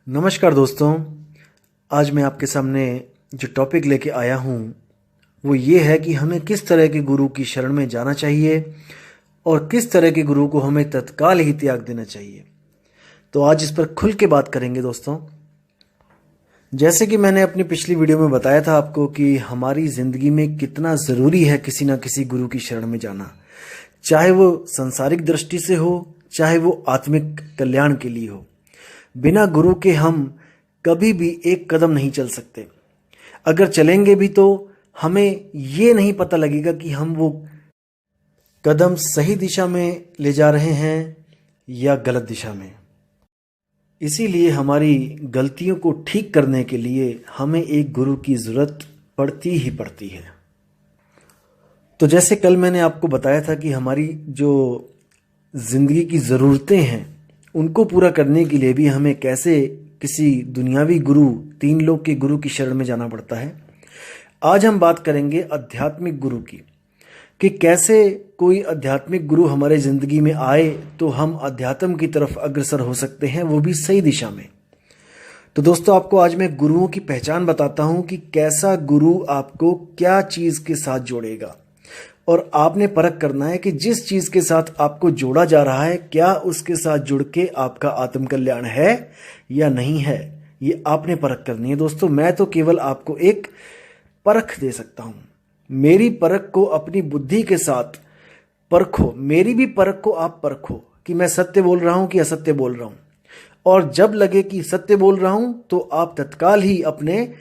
नमस्कार दोस्तों। आज मैं आपके सामने जो टॉपिक लेके आया हूँ वो ये है कि हमें किस तरह के गुरु की शरण में जाना चाहिए और किस तरह के गुरु को हमें तत्काल ही त्याग देना चाहिए। तो आज इस पर खुल के बात करेंगे दोस्तों। जैसे कि मैंने अपनी पिछली वीडियो में बताया था आपको कि हमारी ज़िंदगी में कितना ज़रूरी है किसी ना किसी गुरु की शरण में जाना, चाहे वो सांसारिक दृष्टि से हो, चाहे वो आत्मिक कल्याण के लिए हो। बिना गुरु के हम कभी भी एक कदम नहीं चल सकते। अगर चलेंगे भी तो हमें ये नहीं पता लगेगा कि हम वो कदम सही दिशा में ले जा रहे हैं या गलत दिशा में। इसीलिए हमारी गलतियों को ठीक करने के लिए हमें एक गुरु की ज़रूरत पड़ती ही पड़ती है। तो जैसे कल मैंने आपको बताया था कि हमारी जो ज़िंदगी की ज़रूरतें हैं उनको पूरा करने के लिए भी हमें कैसे किसी दुनियावी गुरु, तीन लोक के गुरु की शरण में जाना पड़ता है। आज हम बात करेंगे आध्यात्मिक गुरु की कि कैसे कोई आध्यात्मिक गुरु हमारे ज़िंदगी में आए तो हम अध्यात्म की तरफ अग्रसर हो सकते हैं, वो भी सही दिशा में। तो दोस्तों, आपको आज मैं गुरुओं की पहचान बताता हूं कि कैसा गुरु आपको क्या चीज़ के साथ जोड़ेगा, और आपने परख करना है कि जिस चीज़ के साथ आपको जोड़ा जा रहा है क्या उसके साथ जुड़ के आपका आत्म कल्याण है या नहीं है। ये आपने परख करनी है दोस्तों। मैं तो केवल आपको एक परख दे सकता हूँ। मेरी परख को अपनी बुद्धि के साथ परखो, मेरी भी परख को आप परखो कि मैं सत्य बोल रहा हूँ कि असत्य बोल रहा हूँ। और जब लगे कि सत्य बोल रहा हूँ तो आप तत्काल ही अपने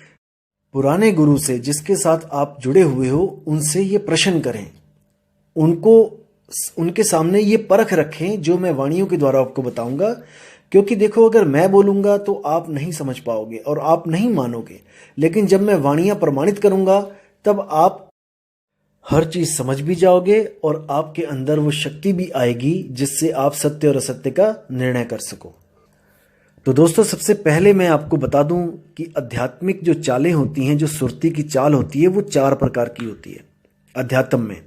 पुराने गुरु से, जिसके साथ आप जुड़े हुए हो, उनसे ये प्रश्न करें, उनके सामने ये परख रखें जो मैं वाणियों के द्वारा आपको बताऊंगा। क्योंकि देखो, अगर मैं बोलूंगा तो आप नहीं समझ पाओगे और आप नहीं मानोगे, लेकिन जब मैं वाणियां प्रमाणित करूंगा तब आप हर चीज समझ भी जाओगे और आपके अंदर वो शक्ति भी आएगी जिससे आप सत्य और असत्य का निर्णय कर सको। तो दोस्तों, सबसे पहले मैं आपको बता दूं कि आध्यात्मिक जो चालें होती हैं, जो सुरती की चाल होती है, वो 4 प्रकार की होती है अध्यात्म में।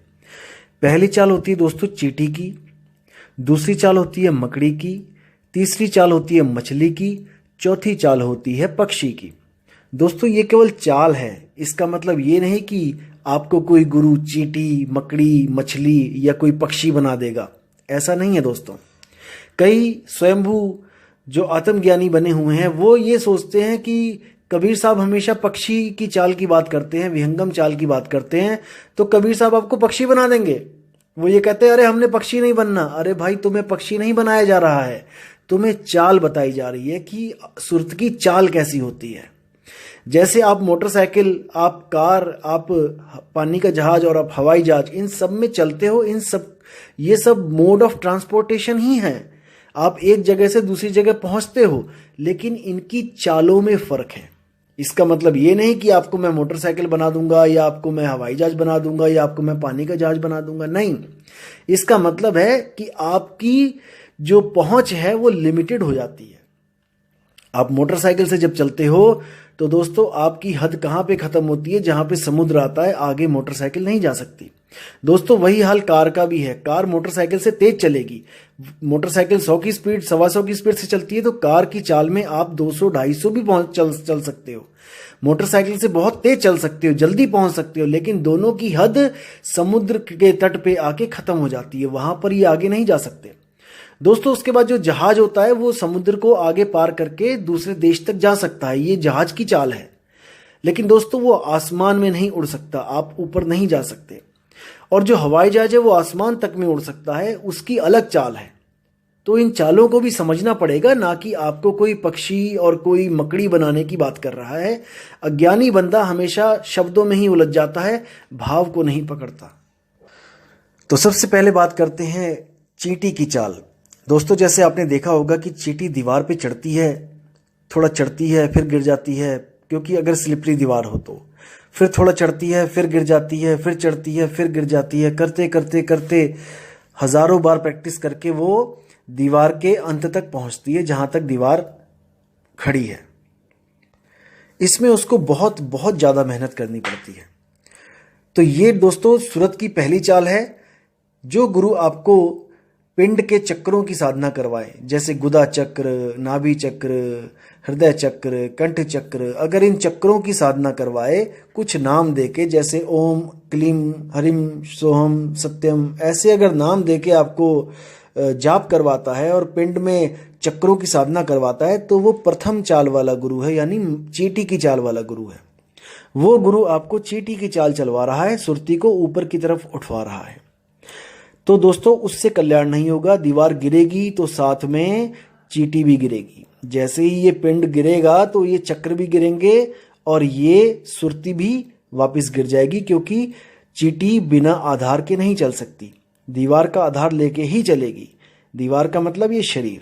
पहली चाल होती है दोस्तों चींटी की, दूसरी चाल होती है मकड़ी की, तीसरी चाल होती है मछली की, चौथी चाल होती है पक्षी की। दोस्तों, ये केवल चाल है, इसका मतलब ये नहीं कि आपको कोई गुरु चींटी, मकड़ी, मछली या कोई पक्षी बना देगा। ऐसा नहीं है दोस्तों। कई स्वयंभू जो आत्मज्ञानी बने हुए हैं वो ये सोचते हैं कि कबीर साहब हमेशा पक्षी की चाल की बात करते हैं, विहंगम चाल की बात करते हैं, तो कबीर साहब आपको पक्षी बना देंगे। वो ये कहते हैं अरे हमने पक्षी नहीं बनना। अरे भाई, तुम्हें पक्षी नहीं बनाया जा रहा है, तुम्हें चाल बताई जा रही है कि सुरत की चाल कैसी होती है। जैसे आप मोटरसाइकिल, आप कार, आप पानी का जहाज और आप हवाई जहाज, इन सब में चलते हो, ये सब मोड ऑफ ट्रांसपोर्टेशन ही है। आप एक जगह से दूसरी जगह पहुंचते हो, लेकिन इनकी चालों में फर्क है। इसका मतलब ये नहीं कि आपको मैं मोटरसाइकिल बना दूंगा या आपको मैं हवाई जहाज बना दूंगा या आपको मैं पानी का जहाज बना दूंगा, नहीं। इसका मतलब है कि आपकी जो पहुंच है वो लिमिटेड हो जाती है। आप मोटरसाइकिल से जब चलते हो तो दोस्तों, आपकी हद कहाँ पे खत्म होती है? जहां पे समुद्र आता है, आगे मोटरसाइकिल नहीं जा सकती। दोस्तों, वही हाल कार का भी है। कार मोटरसाइकिल से तेज चलेगी। मोटरसाइकिल 100 की स्पीड, 125 की स्पीड से चलती है, तो कार की चाल में आप 200, 250 भी चल सकते हो। मोटरसाइकिल से बहुत तेज चल सकते हो, जल्दी पहुंच सकते हो, लेकिन दोनों की हद समुद्र के तट पे आके खत्म हो जाती है। वहां पर ये आगे नहीं जा सकते दोस्तों। उसके बाद जो जहाज होता है वो समुद्र को आगे पार करके दूसरे देश तक जा सकता है, ये जहाज की चाल है। लेकिन दोस्तों, वो आसमान में नहीं उड़ सकता, आप ऊपर नहीं जा सकते। और जो हवाई जहाज है वो आसमान तक में उड़ सकता है, उसकी अलग चाल है। तो इन चालों को भी समझना पड़ेगा, ना कि आपको कोई पक्षी और कोई मकड़ी बनाने की बात कर रहा है। अज्ञानी बंदा हमेशा शब्दों में ही उलझ जाता है, भाव को नहीं पकड़ता। तो सबसे पहले बात करते हैं चींटी की चाल। दोस्तों, जैसे आपने देखा होगा कि चींटी दीवार पे चढ़ती है, थोड़ा चढ़ती है फिर गिर जाती है, क्योंकि अगर स्लिपरी दीवार हो तो फिर थोड़ा चढ़ती है फिर गिर जाती है, फिर चढ़ती है फिर गिर जाती है। करते करते करते हजारों बार प्रैक्टिस करके वो दीवार के अंत तक पहुंचती है, जहां तक दीवार खड़ी है। इसमें उसको बहुत बहुत ज़्यादा मेहनत करनी पड़ती है। तो ये दोस्तों सूरत की पहली चाल है। जो गुरु आपको पिंड के चक्रों की साधना करवाए, जैसे गुदा चक्र, नाभि चक्र, हृदय चक्र, कंठ चक्र, अगर इन चक्रों की साधना करवाए कुछ नाम देके, जैसे ओम, क्लीम, हरिम, सोहम, सत्यम, ऐसे अगर नाम देके आपको जाप करवाता है और पिंड में चक्रों की साधना करवाता है, तो वो प्रथम चाल वाला गुरु है, यानी चींटी की चाल वाला गुरु है। वो गुरु आपको चींटी की चाल चलवा रहा है, सुरती को ऊपर की तरफ उठवा रहा है। तो दोस्तों उससे कल्याण नहीं होगा। दीवार गिरेगी तो साथ में चींटी भी गिरेगी। जैसे ही ये पिंड गिरेगा तो ये चक्र भी गिरेंगे और ये सुरती भी वापस गिर जाएगी, क्योंकि चींटी बिना आधार के नहीं चल सकती, दीवार का आधार लेके ही चलेगी। दीवार का मतलब ये शरीर,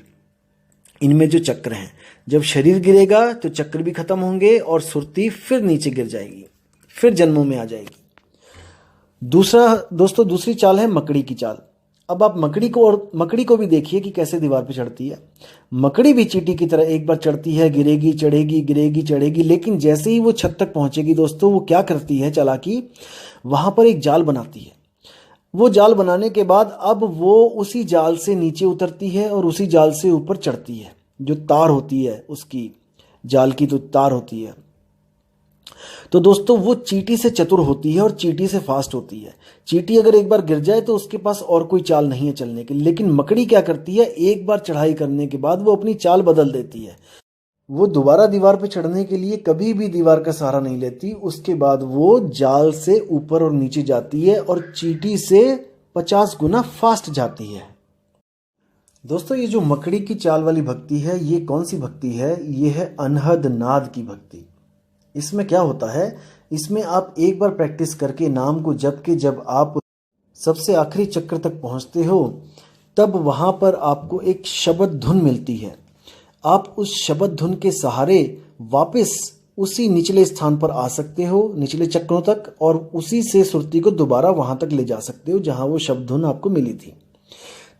इनमें जो चक्र हैं, जब शरीर गिरेगा तो चक्र भी खत्म होंगे और सुरती फिर नीचे गिर जाएगी, फिर जन्मों में आ जाएगी। दूसरी चाल है मकड़ी की चाल। अब आप मकड़ी को भी देखिए कि कैसे दीवार पे चढ़ती है। मकड़ी भी चींटी की तरह एक बार चढ़ती है, गिरेगी, चढ़ेगी, गिरेगी, चढ़ेगी, लेकिन जैसे ही वो छत तक पहुंचेगी दोस्तों, वो क्या करती है चालाकी, वहां पर एक जाल बनाती है। वो जाल बनाने के बाद अब वो उसी जाल से नीचे उतरती है और उसी जाल से ऊपर चढ़ती है। जो तार होती है उसकी, जाल की तो तार होती है। तो दोस्तों वो चींटी से चतुर होती है और चींटी से फास्ट होती है। चींटी अगर एक बार गिर जाए तो उसके पास और कोई चाल नहीं है चलने की, लेकिन मकड़ी क्या करती है, एक बार चढ़ाई करने के बाद वो अपनी चाल बदल देती है। वो दोबारा दीवार पर चढ़ने के लिए कभी भी दीवार का सहारा नहीं लेती। उसके बाद वो जाल से ऊपर और नीचे जाती है और चींटी से 50 गुना फास्ट जाती है। दोस्तों ये जो मकड़ी की चाल वाली भक्ति है, ये कौन सी भक्ति है, ये है अनहद नाद की भक्ति। इसमें क्या होता है, इसमें आप एक बार प्रैक्टिस करके नाम को जप के जब आप सबसे आखिरी चक्र तक पहुंचते हो, तब वहां पर आपको एक शब्द धुन मिलती है। आप उस शब्द धुन के सहारे वापस उसी निचले स्थान पर आ सकते हो, निचले चक्रों तक, और उसी से सुरती को दोबारा वहां तक ले जा सकते हो जहां वो शब्द धुन आपको मिली थी।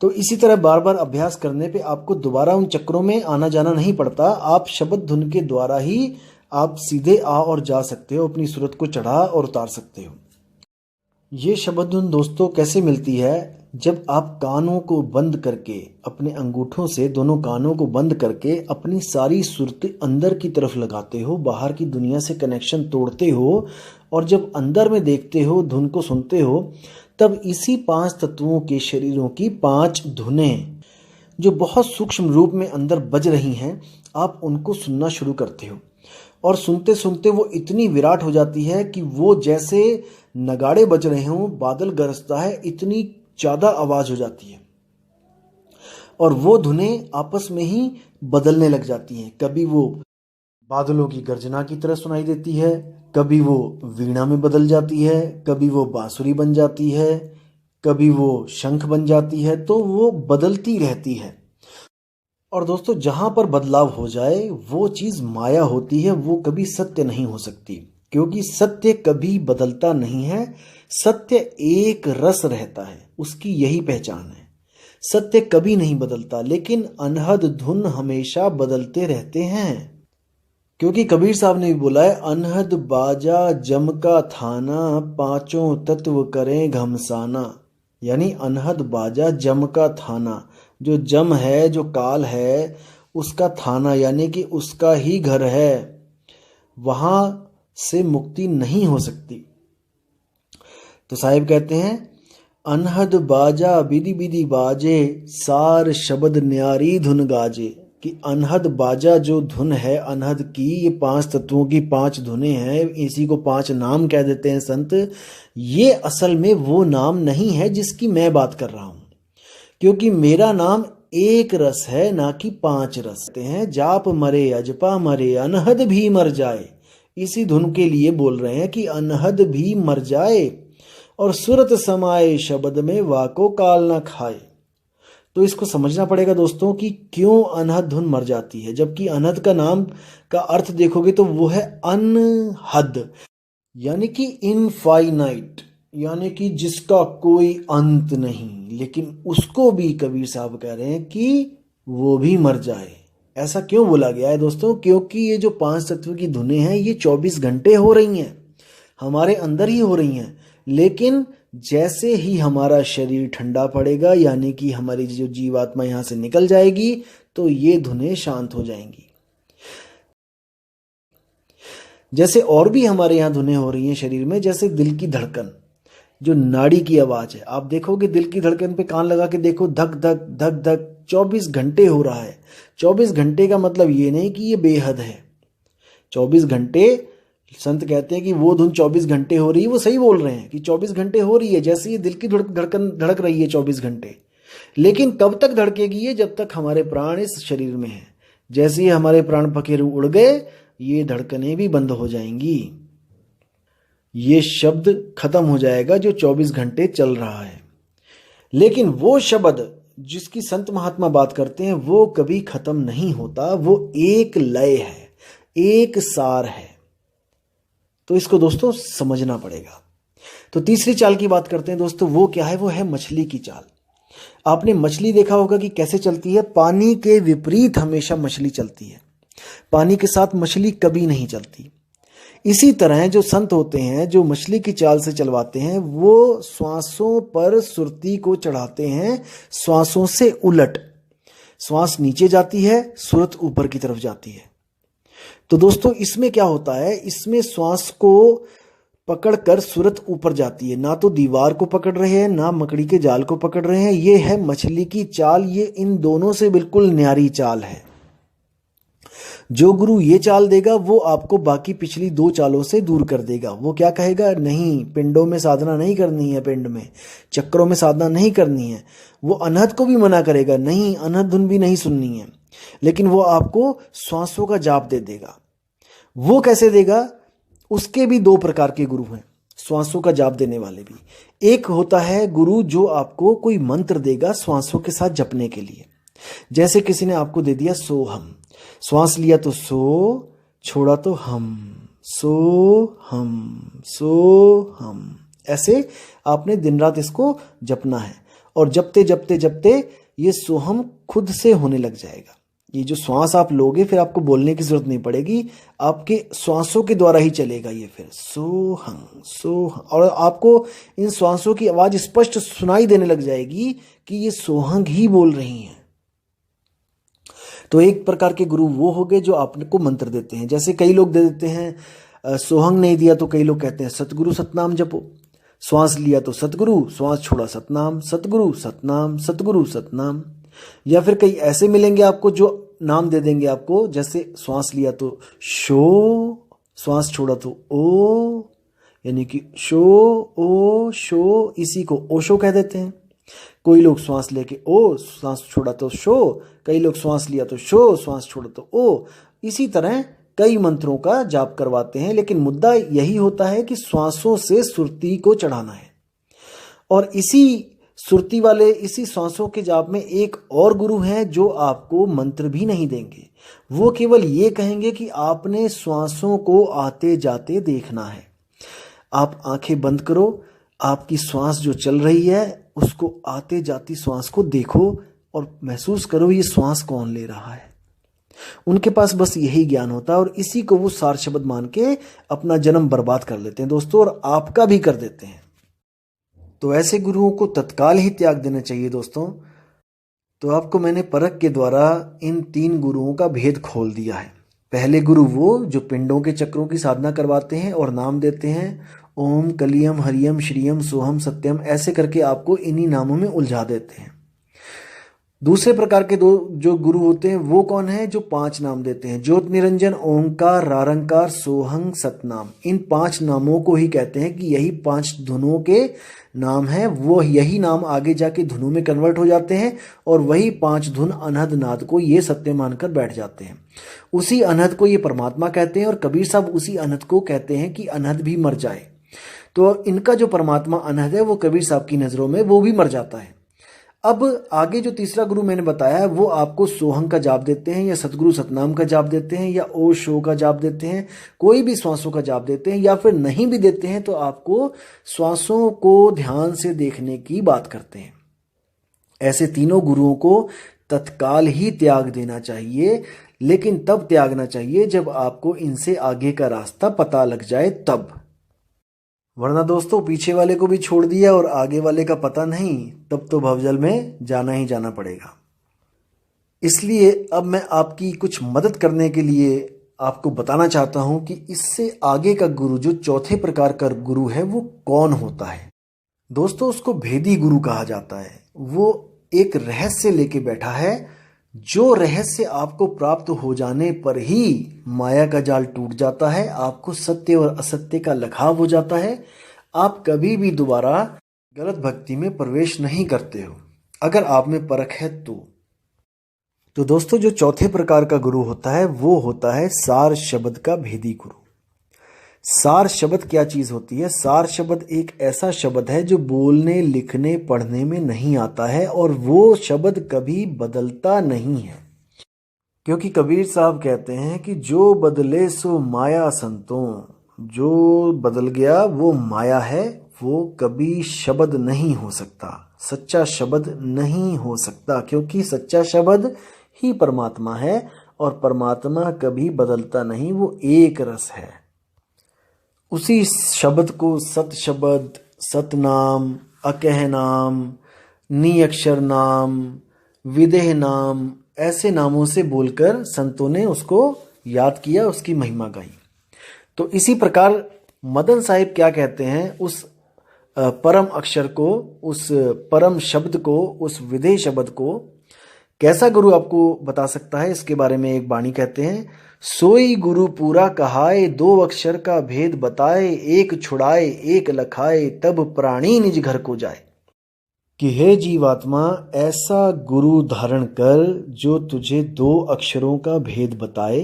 तो इसी तरह बार बार अभ्यास करने पे आपको दोबारा उन चक्रों में आना जाना नहीं पड़ता। आप शब्द धुन के द्वारा ही आप सीधे आ और जा सकते हो, अपनी सूरत को चढ़ा और उतार सकते हो। ये शब्द धुन दोस्तों कैसे मिलती है, जब आप कानों को बंद करके, अपने अंगूठों से दोनों कानों को बंद करके अपनी सारी सुरती अंदर की तरफ लगाते हो, बाहर की दुनिया से कनेक्शन तोड़ते हो, और जब अंदर में देखते हो, धुन को सुनते हो, तब इसी 5 तत्वों के शरीरों की 5 धुनें जो बहुत सूक्ष्म रूप में अंदर बज रही हैं, आप उनको सुनना शुरू करते हो। और सुनते सुनते वो इतनी विराट हो जाती है कि वो जैसे नगाड़े बज रहे हों, बादल गरजता है, इतनी ज़्यादा आवाज़ हो जाती है। और वो धुनें आपस में ही बदलने लग जाती हैं। कभी वो बादलों की गर्जना की तरह सुनाई देती है, कभी वो वीणा में बदल जाती है, कभी वो बांसुरी बन जाती है, कभी वो शंख बन जाती है। तो वो बदलती रहती है। और दोस्तों जहां पर बदलाव हो जाए वो चीज माया होती है, वो कभी सत्य नहीं हो सकती, क्योंकि सत्य कभी बदलता नहीं है। सत्य एक रस रहता है, उसकी यही पहचान है। सत्य कभी नहीं बदलता, लेकिन अनहद धुन हमेशा बदलते रहते हैं। क्योंकि कबीर साहब ने भी बोला है, अनहद बाजा जम का थाना, 5 तत्व करें घमसाना। यानी अनहद बाजा जम का थाना, जो जम है, जो काल है, उसका थाना यानी कि उसका ही घर है, वहां से मुक्ति नहीं हो सकती। तो साहिब कहते हैं, अनहद बाजा बिधि बिधि बाजे, सार शब्द न्यारी धुन गाजे। कि अनहद बाजा जो धुन है अनहद की, ये 5 तत्वों की 5 धुनें हैं, इसी को 5 नाम कह देते हैं संत। ये असल में वो नाम नहीं है जिसकी मैं बात कर रहा हूं, क्योंकि मेरा नाम एक रस है, ना कि 5 रस हैं। जाप मरे अजपा मरे, अनहद भी मर जाए। इसी धुन के लिए बोल रहे हैं कि अनहद भी मर जाए, और सुरत समाए शब्द में वाको काल ना खाए। तो इसको समझना पड़ेगा दोस्तों कि क्यों अनहद धुन मर जाती है, जबकि अनहद का नाम का अर्थ देखोगे तो वो है अनहद, यानी कि इनफाइनाइट, यानी कि जिसका कोई अंत नहीं। लेकिन उसको भी कबीर साहब कह रहे हैं कि वो भी मर जाए। ऐसा क्यों बोला गया है दोस्तों? क्योंकि ये जो 5 तत्व की धुनें हैं ये 24 घंटे हो रही हैं, हमारे अंदर ही हो रही हैं। लेकिन जैसे ही हमारा शरीर ठंडा पड़ेगा, यानी कि हमारी जो जीवात्मा यहाँ से निकल जाएगी, तो ये धुनें शांत हो जाएंगी। जैसे और भी हमारे यहाँ धुनें हो रही हैं शरीर में, जैसे दिल की धड़कन, जो नाड़ी की आवाज है। आप देखोगे दिल की धड़कन पे कान लगा के देखो, धक धक धक धक 24 घंटे हो रहा है। 24 घंटे का मतलब ये नहीं कि ये बेहद है। 24 घंटे, संत कहते हैं कि वो धुन 24 घंटे हो रही है, वो सही बोल रहे हैं कि 24 घंटे हो रही है, जैसे ये दिल की धड़कन धड़क रही है 24 घंटे। लेकिन कब तक धड़केगी ये? जब तक हमारे प्राण इस शरीर में है। जैसे ही हमारे प्राण पखेरु उड़ गए, ये धड़कनें भी बंद हो जाएंगी। ये शब्द खत्म हो जाएगा जो 24 घंटे चल रहा है। लेकिन वो शब्द जिसकी संत महात्मा बात करते हैं, वो कभी खत्म नहीं होता। वो एक लय है, एक सार है। तो इसको दोस्तों समझना पड़ेगा। तो तीसरी चाल की बात करते हैं दोस्तों। वो क्या है? वो है मछली की चाल। आपने मछली देखा होगा कि कैसे चलती है। पानी के विपरीत हमेशा मछली चलती है, पानी के साथ मछली कभी नहीं चलती। इसी तरह जो संत होते हैं, जो मछली की चाल से चलवाते हैं, वो श्वासों पर सुरती को चढ़ाते हैं, श्वासों से उलट। श्वास नीचे जाती है, सुरत ऊपर की तरफ जाती है। तो दोस्तों इसमें क्या होता है? इसमें श्वास को पकड़कर सुरत ऊपर जाती है। ना तो दीवार को पकड़ रहे हैं, ना मकड़ी के जाल को पकड़ रहे हैं। ये है मछली की चाल। ये इन दोनों से बिल्कुल न्यारी चाल है। जो गुरु ये चाल देगा, वो आपको बाकी पिछली 2 चालों से दूर कर देगा। वो क्या कहेगा? नहीं, पिंडों में साधना नहीं करनी है, पिंड में चक्रों में साधना नहीं करनी है। वो अनहद को भी मना करेगा, नहीं, अनहद धुन भी नहीं सुननी है। लेकिन वो आपको श्वासों का जाप दे देगा। वो कैसे देगा? उसके भी 2 प्रकार के गुरु हैं, श्वासों का जाप देने वाले भी। एक होता है गुरु जो आपको कोई मंत्र देगा श्वासों के साथ जपने के लिए। जैसे किसी ने आपको दे दिया सोहम, श्वास लिया तो सो, छोड़ा तो हम, सो हम, सो हम। ऐसे आपने दिन रात इसको जपना है। और जपते जपते जपते ये सोहम खुद से होने लग जाएगा। ये जो श्वास आप लोगे, फिर आपको बोलने की जरूरत नहीं पड़ेगी, आपके श्वासों के द्वारा ही चलेगा ये। फिर सोहम सोहम, और आपको इन श्वासों की आवाज स्पष्ट सुनाई देने लग जाएगी कि ये सोहंग ही बोल रही हैं। तो एक प्रकार के गुरु वो हो गए जो आपको मंत्र देते हैं। जैसे कई लोग दे देते हैं, सोहंग नहीं दिया तो कई लोग कहते हैं सतगुरु सतनाम जपो। श्वास लिया तो सतगुरु, श्वास छोड़ा सतनाम, सतगुरु सतनाम, सतगुरु सतनाम। या फिर कई ऐसे मिलेंगे आपको जो नाम दे देंगे आपको, जैसे श्वास लिया तो शो, श्वास छोड़ा तो ओ, यानी कि शो ओ शो, इसी को ओशो कह देते हैं। कोई लोग श्वास लेके ओ, श्वास छोड़ा तो शो, कई लोग श्वास लिया तो शो, श्वास छोड़ा तो ओ। इसी तरह कई मंत्रों का जाप करवाते हैं। लेकिन मुद्दा यही होता है कि श्वासों से सुरती को चढ़ाना है। और इसी सुरती वाले, इसी श्वासों के जाप में एक और गुरु हैं जो आपको मंत्र भी नहीं देंगे। वो केवल ये कहेंगे कि आपने श्वासों को आते जाते देखना है। आप आंखें बंद करो, आपकी श्वास जो चल रही है उसको आते जाती श्वास को देखो और महसूस करो ये श्वास कौन ले रहा है। उनके पास बस यही ज्ञान होता है और इसी को वो सार शब्द मान के अपना जन्म बर्बाद कर लेते हैं दोस्तों, और आपका भी कर देते हैं। तो ऐसे गुरुओं को तत्काल ही त्याग देना चाहिए दोस्तों। तो आपको मैंने परख के द्वारा इन 3 गुरुओं का भेद खोल दिया है। पहले गुरु वो जो पिंडों के चक्रों की साधना करवाते हैं और नाम देते हैं, ओम कलियम हरियम श्रियम सोहम सत्यम, ऐसे करके आपको इन्हीं नामों में उलझा देते हैं। दूसरे प्रकार के जो गुरु होते हैं वो कौन है? जो 5 नाम देते हैं, ज्योत निरंजन, ओंकार, रारंकार, सोहंग, सतनाम। इन 5 नामों को ही कहते हैं कि यही 5 धुनों के नाम हैं। वो यही नाम आगे जाके धुनों में कन्वर्ट हो जाते हैं और वही 5 धुन अनहद नाद को ये सत्य मानकर बैठ जाते हैं। उसी अनहद को ये परमात्मा कहते हैं और कबीर साहब उसी अनहद को कहते हैं कि अनहद भी मर जाए। तो इनका जो परमात्मा अनहद है वो कबीर साहब की नजरों में वो भी मर जाता है। अब आगे जो तीसरा गुरु मैंने बताया है वो आपको सोहंग का जाप देते हैं या सतगुरु सतनाम का जाप देते हैं या ओ शो का जाप देते हैं, कोई भी श्वासों का जाप देते हैं, या फिर नहीं भी देते हैं तो आपको श्वासों को ध्यान से देखने की बात करते हैं। ऐसे तीनों गुरुओं को तत्काल ही त्याग देना चाहिए, लेकिन तब त्यागना चाहिए जब आपको इनसे आगे का रास्ता पता लग जाए तब। वरना दोस्तों पीछे वाले को भी छोड़ दिया और आगे वाले का पता नहीं, तब तो भवजल में जाना ही जाना पड़ेगा। इसलिए अब मैं आपकी कुछ मदद करने के लिए आपको बताना चाहता हूं कि इससे आगे का गुरु, जो चौथे प्रकार का गुरु है, वो कौन होता है। दोस्तों उसको भेदी गुरु कहा जाता है। वो एक रहस्य लेके बैठा है, जो रहस्य आपको प्राप्त हो जाने पर ही माया का जाल टूट जाता है, आपको सत्य और असत्य का लखाव हो जाता है, आप कभी भी दोबारा गलत भक्ति में प्रवेश नहीं करते हो, अगर आप में परख है तो दोस्तों जो चौथे प्रकार का गुरु होता है वो होता है सार शब्द का भेदी गुरु। सार शब्द क्या चीज होती है? सार शब्द एक ऐसा शब्द है जो बोलने, लिखने, पढ़ने में नहीं आता है और वो शब्द कभी बदलता नहीं है। क्योंकि कबीर साहब कहते हैं कि जो बदले सो माया संतों, जो बदल गया वो माया है, वो कभी शब्द नहीं हो सकता, सच्चा शब्द नहीं हो सकता, क्योंकि सच्चा शब्द ही परमात्मा है और परमात्मा कभी बदलता नहीं, वो एक रस है। उसी शब्द को सत शब्द, सतनाम, अकह नाम, निअक्षर नाम, विदेह नाम, ऐसे नामों से बोलकर संतों ने उसको याद किया, उसकी महिमा गाई। तो इसी प्रकार मदन साहिब क्या कहते हैं, उस परम अक्षर को, उस परम शब्द को, उस विदेह शब्द को कैसा गुरु आपको बता सकता है, इसके बारे में एक बाणी कहते हैं, सोई गुरु पूरा कहाए, दो अक्षर का भेद बताए, एक छुड़ाए एक लखाए, तब प्राणी निज घर को जाए। कि हे जीवात्मा, ऐसा गुरु धारण कर जो तुझे दो अक्षरों का भेद बताए,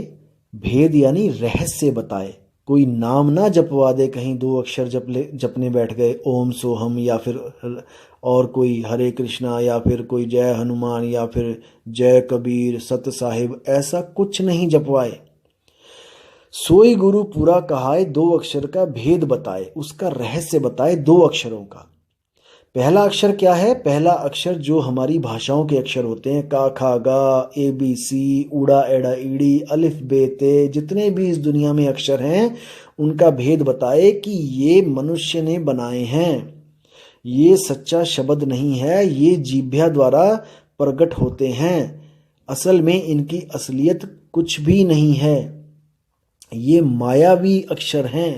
भेद यानी रहस्य बताए। कोई नाम ना जपवा दे, कहीं दो अक्षर जपने बैठ गए, ओम सोहम या फिर और कोई हरे कृष्णा या फिर कोई जय हनुमान या फिर जय कबीर, सत साहिब, ऐसा कुछ नहीं जपवाए। सोई गुरु पूरा कहाए, दो अक्षर का भेद बताए, उसका रहस्य बताए दो अक्षरों का। पहला अक्षर क्या है? पहला अक्षर जो हमारी भाषाओं के अक्षर होते हैं, का खा गा, ए बी सी, उड़ा एड़ा ईड़ी, अलिफ बे ते, जितने भी इस दुनिया में अक्षर हैं उनका भेद बताए कि ये मनुष्य ने बनाए हैं, ये सच्चा शब्द नहीं है, ये जीभ्या द्वारा प्रकट होते हैं, असल में इनकी असलियत कुछ भी नहीं है, ये मायावी अक्षर हैं,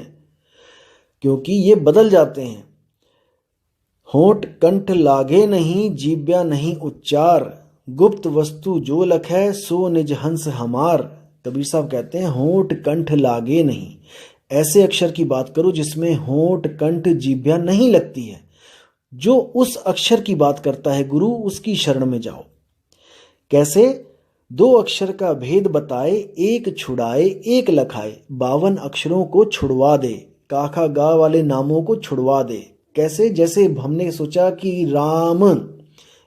क्योंकि ये बदल जाते हैं। होंठ कंठ लागे नहीं, जीव्या नहीं उच्चार, गुप्त वस्तु जो लखै, सो निज हंस हमार। कबीर साहब कहते हैं होंठ कंठ लागे नहीं, ऐसे अक्षर की बात करो जिसमें होंठ कंठ जीव्या नहीं लगती है। जो उस अक्षर की बात करता है गुरु, उसकी शरण में जाओ। कैसे? दो अक्षर का भेद बताए, एक छुड़ाए एक लखाए, 52 अक्षरों को छुड़वा दे, काखा गा वाले नामों को छुड़वा दे। कैसे? जैसे हमने सोचा कि राम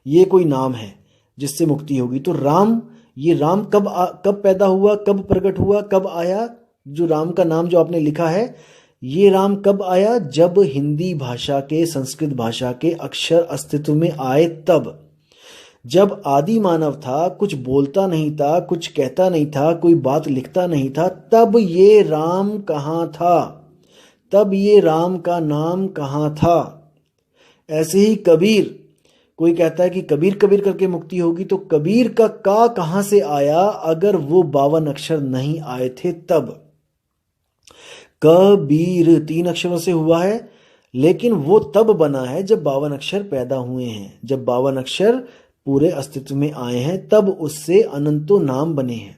ये कोई नाम है जिससे मुक्ति होगी, तो राम, ये राम कब पैदा हुआ, कब प्रकट हुआ, कब आया? जो राम का नाम जो आपने लिखा है, ये राम कब आया? जब हिंदी भाषा के, संस्कृत भाषा के अक्षर अस्तित्व में आए तब। जब आदि मानव था, कुछ बोलता नहीं था, कुछ कहता नहीं था, कोई बात लिखता नहीं था, तब ये राम कहाँ था, तब ये राम का नाम कहाँ था। ऐसे ही कबीर, कोई कहता है कि कबीर कबीर करके मुक्ति होगी, तो कबीर का कहाँ से आया? अगर वो 52 अक्षर नहीं आए थे तब। कबीर 3 अक्षरों से हुआ है, लेकिन वो तब बना है जब 52 अक्षर पैदा हुए हैं, जब 52 अक्षर पूरे अस्तित्व में आए हैं, तब उससे अनंतों नाम बने हैं।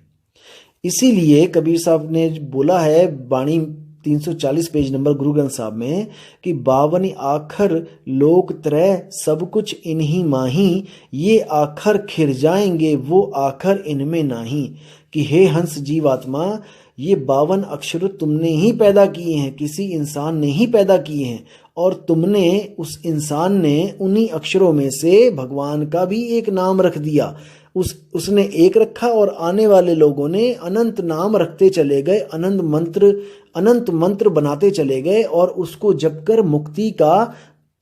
इसीलिए कबीर साहब ने बोला है बाणी 340 पेज नंबर गुरु ग्रंथ साहब में कि 52 आखर लोक त्रय, सब कुछ इन्हीं माही, ये आखर खिर जाएंगे वो आखर इनमें नहीं। कि हे हंस जीवात्मा, ये 52 अक्षर तुमने ही पैदा किए हैं, किसी इंसान ने ही पैदा किए हैं, और तुमने, उस इंसान ने उन्हीं अक्षरों में से भगवान का भी एक नाम रख दिया, उसने एक रखा और आने वाले लोगों ने अनंत नाम रखते चले गए, अनंत मंत्र बनाते चले गए और उसको जप कर मुक्ति का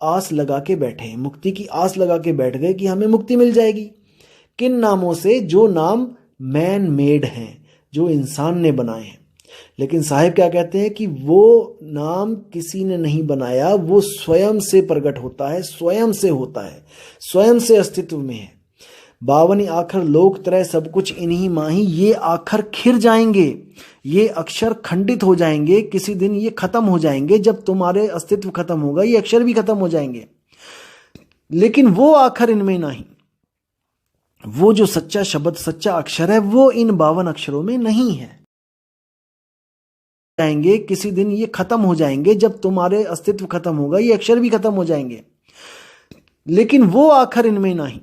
आस लगा के बैठे, मुक्ति की आस लगा के बैठ गए कि हमें मुक्ति मिल जाएगी। किन नामों से? जो नाम मैन मेड हैं, जो इंसान ने बनाए हैं। लेकिन साहिब क्या कहते हैं कि वो नाम किसी ने नहीं बनाया, वो स्वयं से प्रकट होता है, स्वयं से होता है, स्वयं से अस्तित्व में है। 52 आखर लोक त्रय सब कुछ इन्हीं माही, ये आखर खिर जाएंगे, ये अक्षर खंडित हो जाएंगे, किसी दिन ये खत्म हो जाएंगे। जब तुम्हारे अस्तित्व खत्म होगा ये अक्षर भी खत्म हो जाएंगे, लेकिन वो आखर इनमें नहीं। वो जो सच्चा शब्द, सच्चा अक्षर है, वो इन 52 अक्षरों में नहीं है। जाएंगे किसी दिन ये खत्म हो जाएंगे, जब तुम्हारे अस्तित्व खत्म होगा ये अक्षर भी खत्म हो जाएंगे, लेकिन वो आखर इनमें नहीं।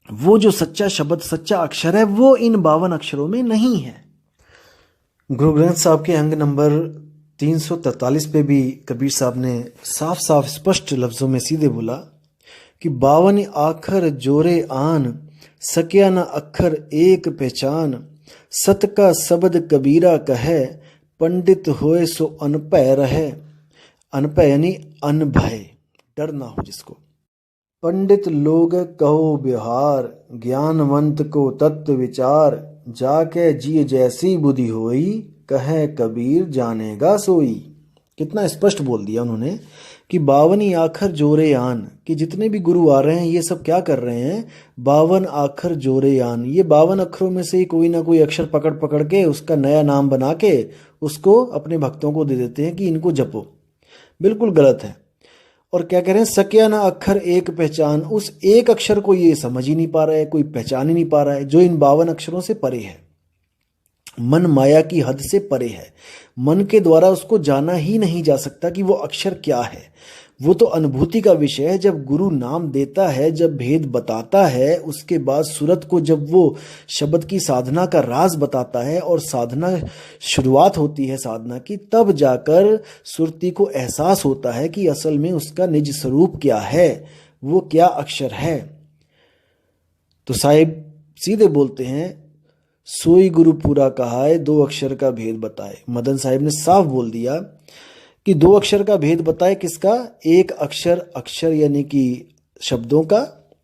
वो जो सच्चा शब्द, सच्चा अक्षर है, वो इन 52 अक्षरों में नहीं है। गुरु ग्रंथ साहब के अंग नंबर 343 पे भी कबीर साहब ने साफ साफ स्पष्ट लफ्जों में सीधे बोला कि 52 आखर जोरे आन, सक्या न अक्षर एक पहचान, सत का शब्द कबीरा कहे, पंडित होए सो अनभय रहे। अनभय यानी अनभय, डर ना हो जिसको। पंडित लोग कहो व्यवहार, ज्ञानवंत को तत्व विचार, जाके जिय जैसी बुद्धि होई, कहे कबीर जानेगा सोई। कितना स्पष्ट बोल दिया उन्होंने कि 52 आखर जोरे आन, कि जितने भी गुरु आ रहे हैं ये सब क्या कर रहे हैं, 52 आखर जोरे आन, ये 52 अक्षरों में से कोई ना कोई अक्षर पकड़ पकड़ के उसका नया नाम बना के उसको अपने भक्तों को दे देते हैं कि इनको जपो। बिल्कुल गलत है। और क्या कह रहे हैं, सक्या ना अक्षर एक पहचान, उस एक अक्षर को ये समझ ही नहीं पा रहा है, कोई पहचान ही नहीं पा रहा है, जो इन 52 अक्षरों से परे है, मन माया की हद से परे है। मन के द्वारा उसको जाना ही नहीं जा सकता कि वो अक्षर क्या है। वो तो अनुभूति का विषय है। जब गुरु नाम देता है, जब भेद बताता है, उसके बाद सूरत को जब वो शब्द की साधना का राज बताता है और साधना शुरुआत होती है साधना की, तब जाकर सुरती को एहसास होता है कि असल में उसका निज स्वरूप क्या है, वो क्या अक्षर है। तो साहिब सीधे बोलते हैं, सोई गुरु पूरा कहा है, 2 अक्षर का भेद बताए। मदन साहिब ने साफ बोल दिया कि 2 अक्षर का भेद बताए। किसका? एक अक्षर, अक्षर यानी कि शब्दों का,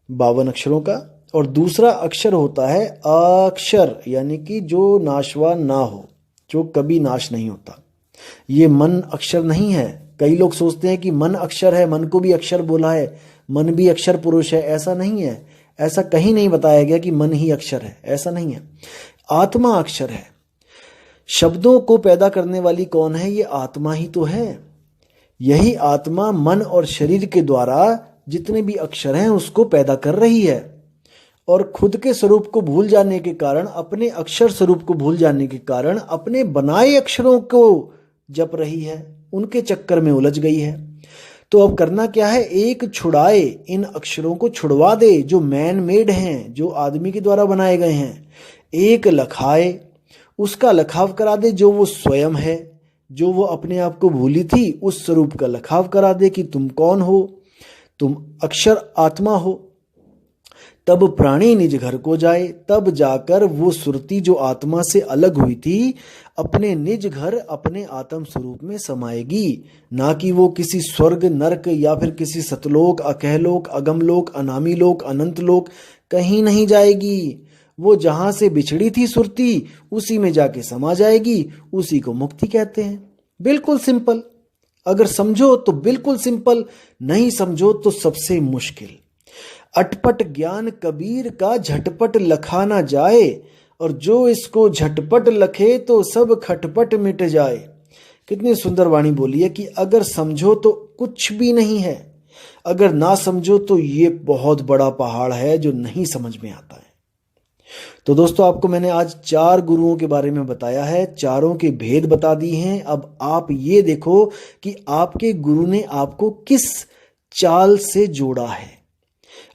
52 अक्षरों का, और दूसरा अक्षर होता है अक्षर, यानी कि जो नाशवान ना हो, जो कभी नाश नहीं होता। ये मन अक्षर नहीं है। कई लोग सोचते हैं कि मन अक्षर है, मन को भी अक्षर बोला है, मन भी अक्षर पुरुष है। ऐसा नहीं है, ऐसा कहीं नहीं बताया गया कि मन ही अक्षर है, ऐसा नहीं है। आत्मा अक्षर है। शब्दों को पैदा करने वाली कौन है? ये आत्मा ही तो है। यही आत्मा मन और शरीर के द्वारा जितने भी अक्षर हैं उसको पैदा कर रही है, और खुद के स्वरूप को भूल जाने के कारण, अपने अक्षर स्वरूप को भूल जाने के कारण अपने बनाए अक्षरों को जप रही है, उनके चक्कर में उलझ गई है। तो अब करना क्या है? एक छुड़ाए, इन अक्षरों को छुड़वा दे जो मैन मेड हैं, जो आदमी के द्वारा बनाए गए हैं। एक लखाए, उसका लखाव करा दे जो वो स्वयं है, जो वो अपने आप को भूली थी, उस स्वरूप का लखाव करा दे कि तुम कौन हो, तुम अक्षर आत्मा हो। तब प्राणी निज घर को जाए, तब जाकर वो सुरती जो आत्मा से अलग हुई थी अपने निज घर, अपने आत्म स्वरूप में समाएगी। ना कि वो किसी स्वर्ग, नरक या फिर किसी सतलोक, अकहलोक, अगमलोक, अनामी लोक, अनंत लोक कहीं नहीं जाएगी। वो जहां से बिछड़ी थी सुरती, उसी में जाके समा जाएगी। उसी को मुक्ति कहते हैं। बिल्कुल सिंपल। अगर समझो तो बिल्कुल सिंपल, नहीं समझो तो सबसे मुश्किल। अटपट ज्ञान कबीर का झटपट लखा ना जाए, और जो इसको झटपट लखे तो सब खटपट मिट जाए। कितनी सुंदर वाणी बोली है कि अगर समझो तो कुछ भी नहीं है, अगर ना समझो तो ये बहुत बड़ा पहाड़ है जो नहीं समझ में आता है। तो दोस्तों, आपको मैंने आज 4 गुरुओं के बारे में बताया है, चारों के भेद बता दिए हैं। अब आप ये देखो कि आपके गुरु ने आपको किस चाल से जोड़ा है।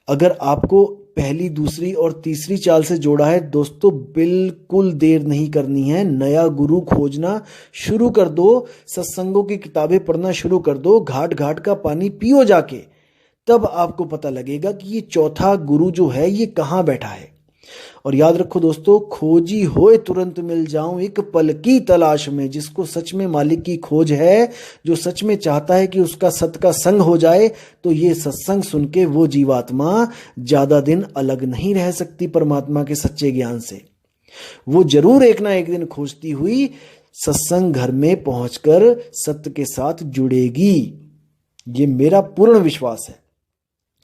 अगर आपको पहली, दूसरी और तीसरी चाल से जोड़ा है, दोस्तों बिल्कुल देर नहीं करनी है, नया गुरु खोजना शुरू कर दो, सत्संगों की किताबें पढ़ना शुरू कर दो, घाट घाट का पानी पियो जाके। तब आपको पता लगेगा कि ये चौथा गुरु जो है ये कहाँ बैठा है। और याद रखो दोस्तों, खोजी होए तुरंत मिल जाऊं एक पल की तलाश में। जिसको सच में मालिक की खोज है, जो सच में चाहता है कि उसका सत का संग हो जाए, तो ये सत्संग सुन के वो जीवात्मा ज्यादा दिन अलग नहीं रह सकती परमात्मा के सच्चे ज्ञान से। वो जरूर एक ना एक दिन खोजती हुई सत्संग घर में पहुंचकर सत्य के साथ जुड़ेगी। ये मेरा पूर्ण विश्वास है,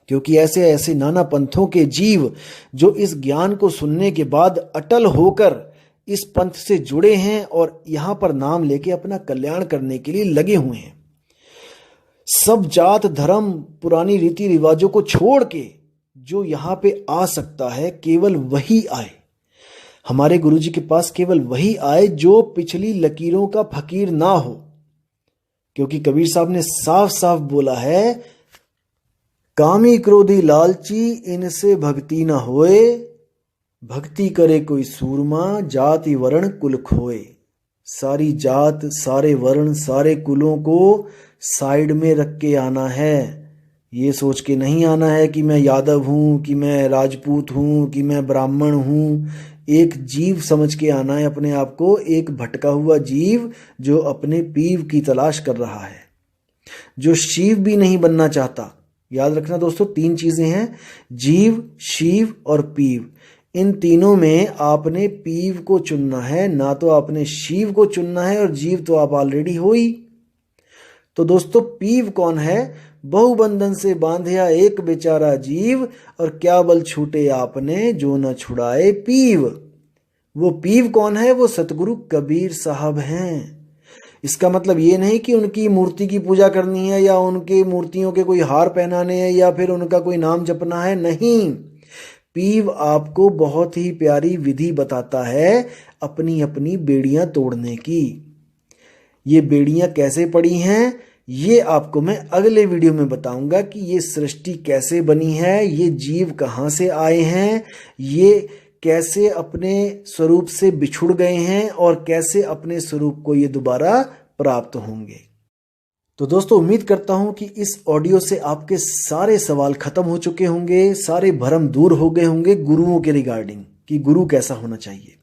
क्योंकि ऐसे ऐसे नाना पंथों के जीव जो इस ज्ञान को सुनने के बाद अटल होकर इस पंथ से जुड़े हैं और यहां पर नाम लेके अपना कल्याण करने के लिए लगे हुए हैं। सब जात धर्म पुरानी रीति रिवाजों को छोड़ के जो यहां पे आ सकता है, केवल वही आए। हमारे गुरुजी के पास केवल वही आए जो पिछली लकीरों का फकीर ना हो, क्योंकि कबीर साहब ने साफ साफ बोला है, कामी क्रोधी लालची इनसे भक्ति न होए, भक्ति करे कोई सूरमा जाति वर्ण कुल खोए। सारी जात, सारे वर्ण, सारे कुलों को साइड में रख के आना है। ये सोच के नहीं आना है कि मैं यादव हूं, कि मैं राजपूत हूं, कि मैं ब्राह्मण हूं। एक जीव समझ के आना है अपने आप को, एक भटका हुआ जीव जो अपने पीव की तलाश कर रहा है, जो शिव भी नहीं बनना चाहता। याद रखना दोस्तों, 3 चीजें हैं, जीव, शिव और पीव। इन तीनों में आपने पीव को चुनना है, ना तो आपने शिव को चुनना है, और जीव तो आप ऑलरेडी हो ही। तो दोस्तों, पीव कौन है? बहुबंधन से बांधिया एक बेचारा जीव, और क्या बल छूटे आपने जो न छुड़ाए पीव। वो पीव कौन है? वो सतगुरु कबीर साहब हैं। इसका मतलब ये नहीं कि उनकी मूर्ति की पूजा करनी है, या उनके मूर्तियों के कोई हार पहनाने हैं, या फिर उनका कोई नाम जपना है। नहीं, पीव आपको बहुत ही प्यारी विधि बताता है अपनी अपनी बेड़ियां तोड़ने की। ये बेड़ियां कैसे पड़ी हैं, ये आपको मैं अगले वीडियो में बताऊंगा कि ये सृष्टि कैसे बनी है, ये जीव कहाँ से आए हैं, ये कैसे अपने स्वरूप से बिछुड़ गए हैं, और कैसे अपने स्वरूप को ये दोबारा प्राप्त होंगे। तो दोस्तों, उम्मीद करता हूं कि इस ऑडियो से आपके सारे सवाल खत्म हो चुके होंगे, सारे भ्रम दूर हो गए होंगे गुरुओं के रिगार्डिंग, कि गुरु कैसा होना चाहिए।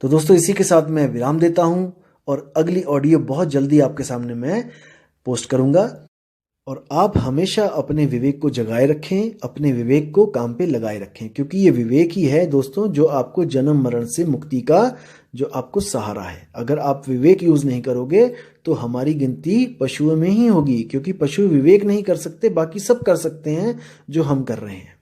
तो दोस्तों, इसी के साथ मैं विराम देता हूं, और अगली ऑडियो बहुत जल्दी आपके सामने मैं पोस्ट करूंगा। और आप हमेशा अपने विवेक को जगाए रखें, अपने विवेक को काम पे लगाए रखें, क्योंकि ये विवेक ही है दोस्तों जो आपको जन्म मरण से मुक्ति का जो आपको सहारा है। अगर आप विवेक यूज नहीं करोगे तो हमारी गिनती पशुओं में ही होगी, क्योंकि पशु विवेक नहीं कर सकते, बाकी सब कर सकते हैं जो हम कर रहे हैं।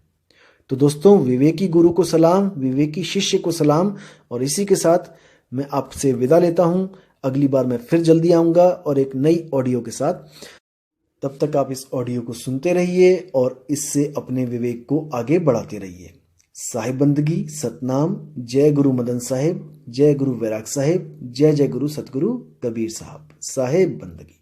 तो दोस्तों, विवेकी गुरु को सलाम, विवेकी शिष्य को सलाम, और इसी के साथ मैं आपसे विदा लेता हूं। अगली बार मैं फिर जल्दी आऊंगा और एक नई ऑडियो के साथ। तब तक आप इस ऑडियो को सुनते रहिए और इससे अपने विवेक को आगे बढ़ाते रहिए। साहिब बंदगी, सतनाम, जय गुरु मदन साहिब, जय गुरु वैराग साहिब, जय जय गुरु सतगुरु कबीर साहब। साहिब बंदगी।